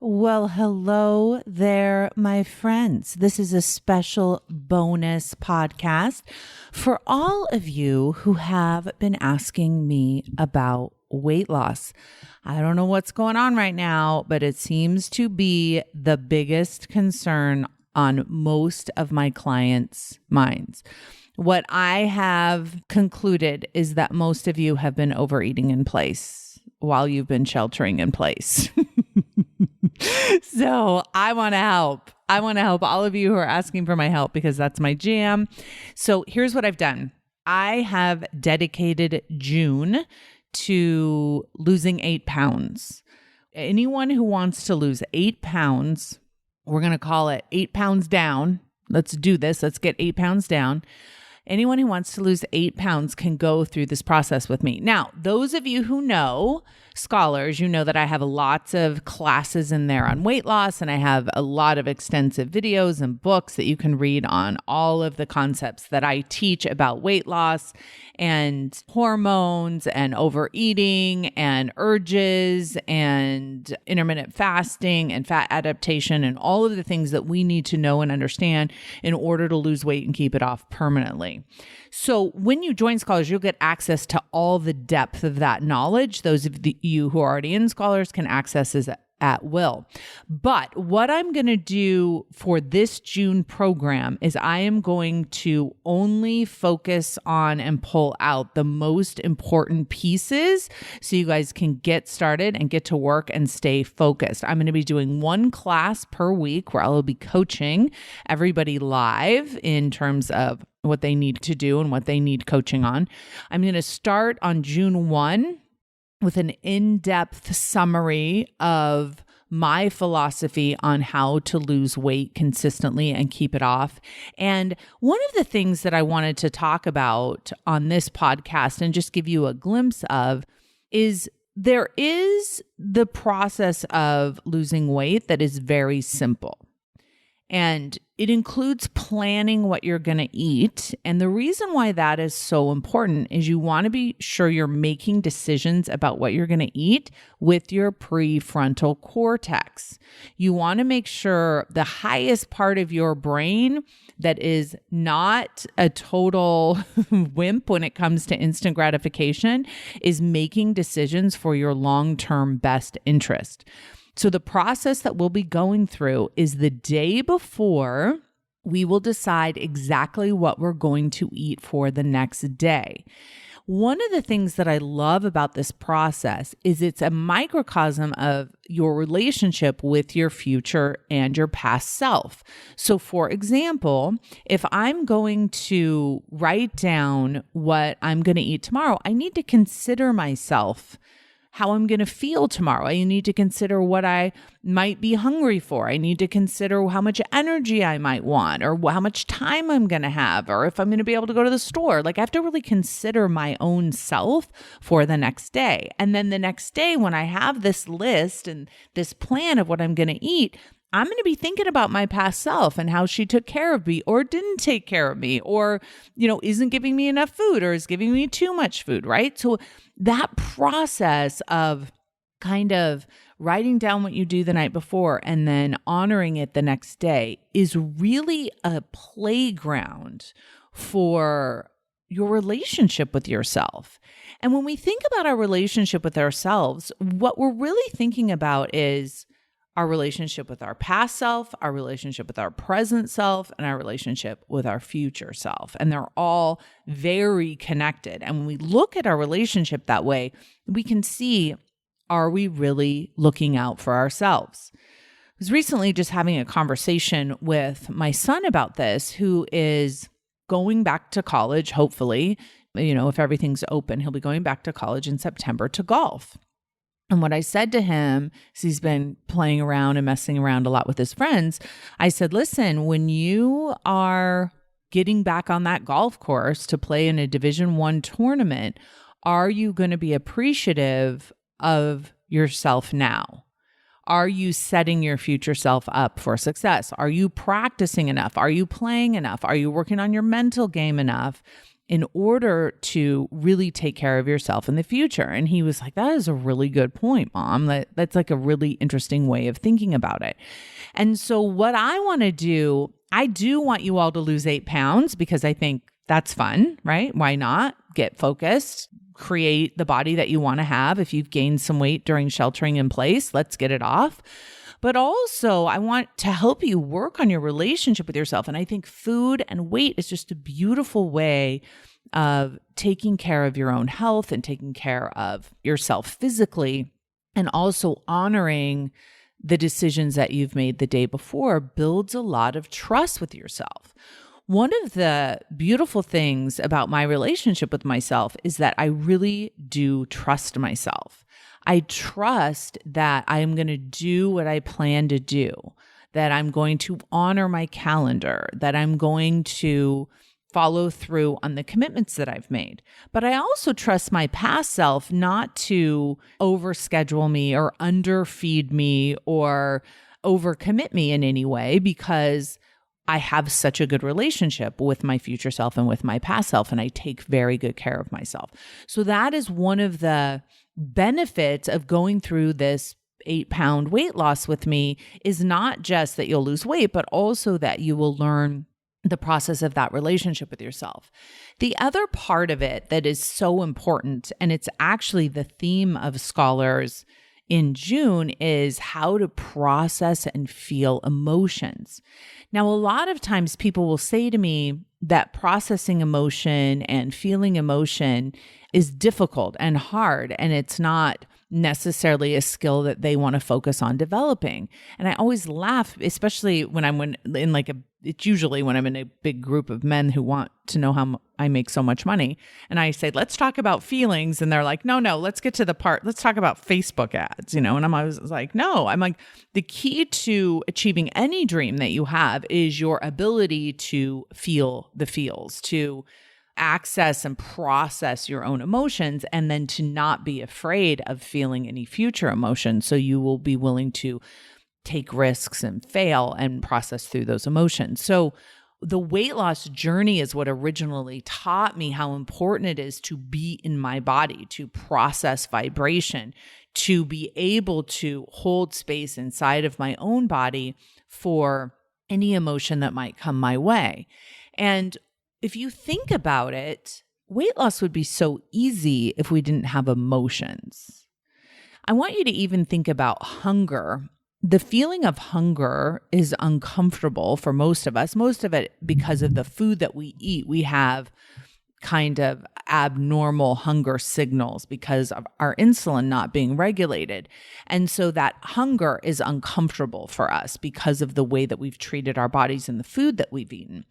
Well, hello there, my friends. This is a special bonus podcast for all of you who have been asking me about weight loss. I don't know what's going on right now, but it seems to be the biggest concern on most of my clients' minds. What I have concluded is that most of you have been overeating in place while you've been sheltering in place. So I want to help. I want to help all of you who are asking for my help because that's my jam. So here's what I've done. I have dedicated June to losing 8 pounds. Anyone who wants to lose 8 pounds, we're going to call it 8 pounds down. Let's do this. Let's get 8 pounds down. Anyone who wants to lose 8 pounds can go through this process with me. Now, those of you who know, scholars, you know that I have lots of classes in there on weight loss, and I have a lot of extensive videos and books that you can read on all of the concepts that I teach about weight loss and hormones and overeating and urges and intermittent fasting and fat adaptation and all of the things that we need to know and understand in order to lose weight and keep it off permanently. So when you join Scholars, you'll get access to all the depth of that knowledge. Those of you who are already in Scholars can access it at will. But what I'm going to do for this June program is I am going to only focus on and pull out the most important pieces so you guys can get started and get to work and stay focused. I'm going to be doing one class per week where I will be coaching everybody live in terms of what they need to do and what they need coaching on. I'm going to start on June 1 with an in-depth summary of my philosophy on how to lose weight consistently and keep it off. And one of the things that I wanted to talk about on this podcast and just give you a glimpse of is there is the process of losing weight that is very simple. And it includes planning what you're going to eat. And the reason why that is so important is you want to be sure you're making decisions about what you're going to eat with your prefrontal cortex. You want to make sure the highest part of your brain that is not a total wimp when it comes to instant gratification is making decisions for your long-term best interest. So the process that we'll be going through is the day before we will decide exactly what we're going to eat for the next day. One of the things that I love about this process is it's a microcosm of your relationship with your future and your past self. So for example, if I'm going to write down what I'm going to eat tomorrow, I need to consider myself how I'm going to feel tomorrow. I need to consider what I might be hungry for. I need to consider how much energy I might want or how much time I'm going to have or if I'm going to be able to go to the store. Like I have to really consider my own self for the next day. And then the next day when I have this list and this plan of what I'm going to eat, I'm going to be thinking about my past self and how she took care of me or didn't take care of me or, isn't giving me enough food or is giving me too much food, right? So that process of kind of writing down what you do the night before and then honoring it the next day is really a playground for your relationship with yourself. And when we think about our relationship with ourselves, what we're really thinking about is our relationship with our past self, our relationship with our present self, and our relationship with our future self. And they're all very connected. And when we look at our relationship that way, we can see, are we really looking out for ourselves? I was recently just having a conversation with my son about this, who is going back to college, hopefully. If everything's open, he'll be going back to college in September to golf. And what I said to him, is he's been playing around and messing around a lot with his friends, I said, listen, when you are getting back on that golf course to play in a Division I tournament, are you going to be appreciative of yourself now? Are you setting your future self up for success? Are you practicing enough? Are you playing enough? Are you working on your mental game enough in order to really take care of yourself in the future. And he was like, that is a really good point, Mom. That's like a really interesting way of thinking about it. And so what I want to do, I do want you all to lose 8 pounds because I think that's fun, right? Why not? Get focused, create the body that you want to have. If you've gained some weight during sheltering in place, let's get it off. But also, I want to help you work on your relationship with yourself. And I think food and weight is just a beautiful way of taking care of your own health and taking care of yourself physically, and also honoring the decisions that you've made the day before builds a lot of trust with yourself. One of the beautiful things about my relationship with myself is that I really do trust myself. I trust that I am going to do what I plan to do, that I'm going to honor my calendar, that I'm going to follow through on the commitments that I've made. But I also trust my past self not to overschedule me or underfeed me or overcommit me in any way, because I have such a good relationship with my future self and with my past self, and I take very good care of myself. So that is one of the benefits of going through this 8-pound weight loss with me, is not just that you'll lose weight, but also that you will learn the process of that relationship with yourself. The other part of it that is so important, and it's actually the theme of Scholars in June, is how to process and feel emotions. Now, a lot of times people will say to me that processing emotion and feeling emotion is difficult and hard, and it's not necessarily a skill that they want to focus on developing. And I always laugh, especially when I'm it's usually when I'm in a big group of men who want to know how I make so much money. And I say, let's talk about feelings. And they're like, no, let's get to the part. Let's talk about Facebook ads, And I'm always like, no, I'm like, the key to achieving any dream that you have is your ability to feel the feels, to access and process your own emotions, and then to not be afraid of feeling any future emotions. So you will be willing to take risks and fail and process through those emotions. So the weight loss journey is what originally taught me how important it is to be in my body, to process vibration, to be able to hold space inside of my own body for any emotion that might come my way. And if you think about it, weight loss would be so easy if we didn't have emotions. I want you to even think about hunger. The feeling of hunger is uncomfortable for most of us, most of it because of the food that we eat. We have kind of abnormal hunger signals because of our insulin not being regulated. And so that hunger is uncomfortable for us because of the way that we've treated our bodies and the food that we've eaten.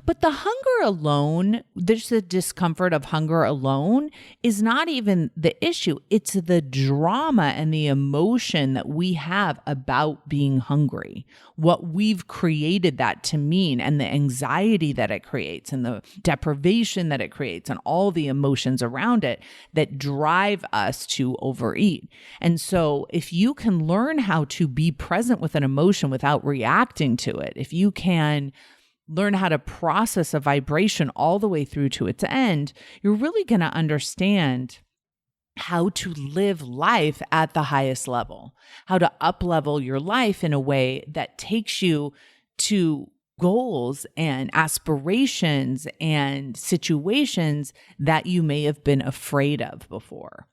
But the hunger alone, there's the discomfort of hunger alone is not even the issue. It's the drama and the emotion that we have about being hungry, what we've created that to mean, and the anxiety that it creates and the deprivation that it creates and all the emotions around it that drive us to overeat. And so if you can learn how to be present with an emotion without reacting to it, if you can learn how to process a vibration all the way through to its end, you're really going to understand how to live life at the highest level, how to up-level your life in a way that takes you to goals and aspirations and situations that you may have been afraid of before.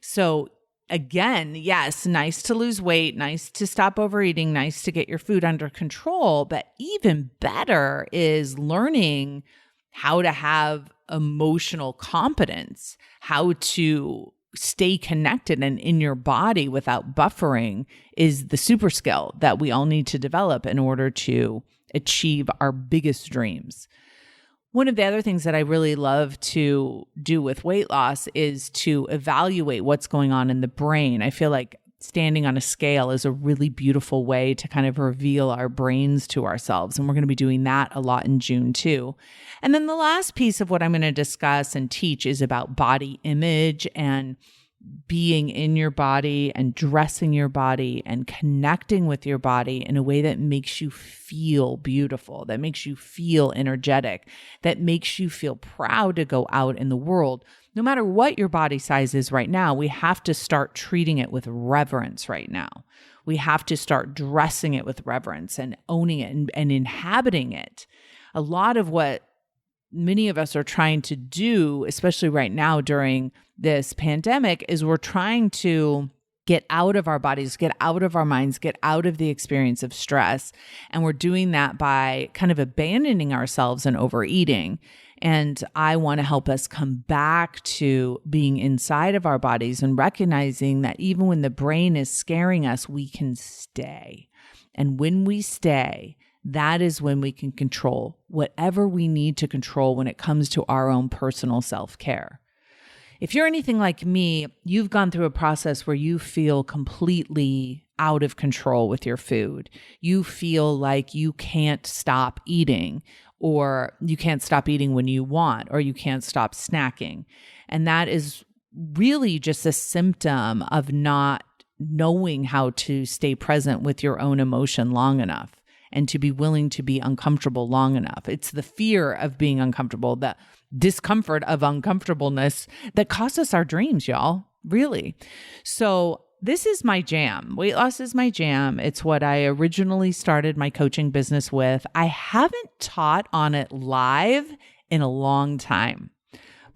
So again, yes, nice to lose weight, nice to stop overeating, nice to get your food under control, but even better is learning how to have emotional competence, how to stay connected and in your body without buffering is the super skill that we all need to develop in order to achieve our biggest dreams. One of the other things that I really love to do with weight loss is to evaluate what's going on in the brain. I feel like standing on a scale is a really beautiful way to kind of reveal our brains to ourselves. And we're going to be doing that a lot in June too. And then the last piece of what I'm going to discuss and teach is about body image and being in your body and dressing your body and connecting with your body in a way that makes you feel beautiful, that makes you feel energetic, that makes you feel proud to go out in the world. No matter what your body size is right now, we have to start treating it with reverence right now. We have to start dressing it with reverence and owning it and inhabiting it. A lot of what many of us are trying to do, especially right now during this pandemic, is we're trying to get out of our bodies, get out of our minds, get out of the experience of stress. And we're doing that by kind of abandoning ourselves and overeating. And I want to help us come back to being inside of our bodies and recognizing that even when the brain is scaring us, we can stay. And when we stay, that is when we can control whatever we need to control when it comes to our own personal self-care. If you're anything like me, you've gone through a process where you feel completely out of control with your food. You feel like you can't stop eating, or you can't stop eating when you want, or you can't stop snacking. And that is really just a symptom of not knowing how to stay present with your own emotion long enough and to be willing to be uncomfortable long enough. It's the fear of being uncomfortable, the discomfort of uncomfortableness that costs us our dreams, y'all, really. So this is my jam. Weight loss is my jam. It's what I originally started my coaching business with. I haven't taught on it live in a long time,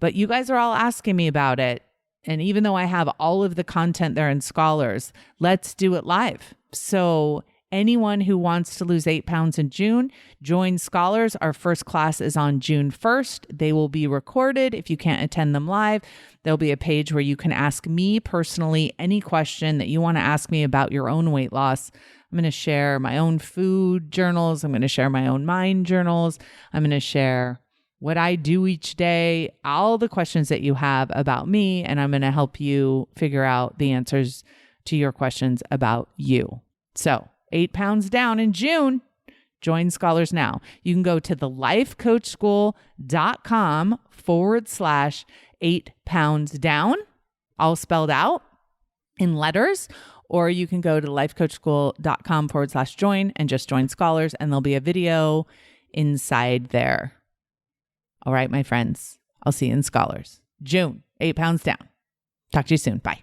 but you guys are all asking me about it. And even though I have all of the content there in Scholars, let's do it live. So anyone who wants to lose 8 pounds in June, join Scholars. Our first class is on June 1st. They will be recorded. If you can't attend them live, there'll be a page where you can ask me personally any question that you want to ask me about your own weight loss. I'm going to share my own food journals. I'm going to share my own mind journals. I'm going to share what I do each day, all the questions that you have about me, and I'm going to help you figure out the answers to your questions about you. So 8 pounds down in June. Join Scholars now. You can go to thelifecoachschool.com/8 pounds down, all spelled out in letters, or you can go to lifecoachschool.com/join and just join Scholars, and there'll be a video inside there. All right, my friends, I'll see you in Scholars. June, 8 pounds down. Talk to you soon. Bye.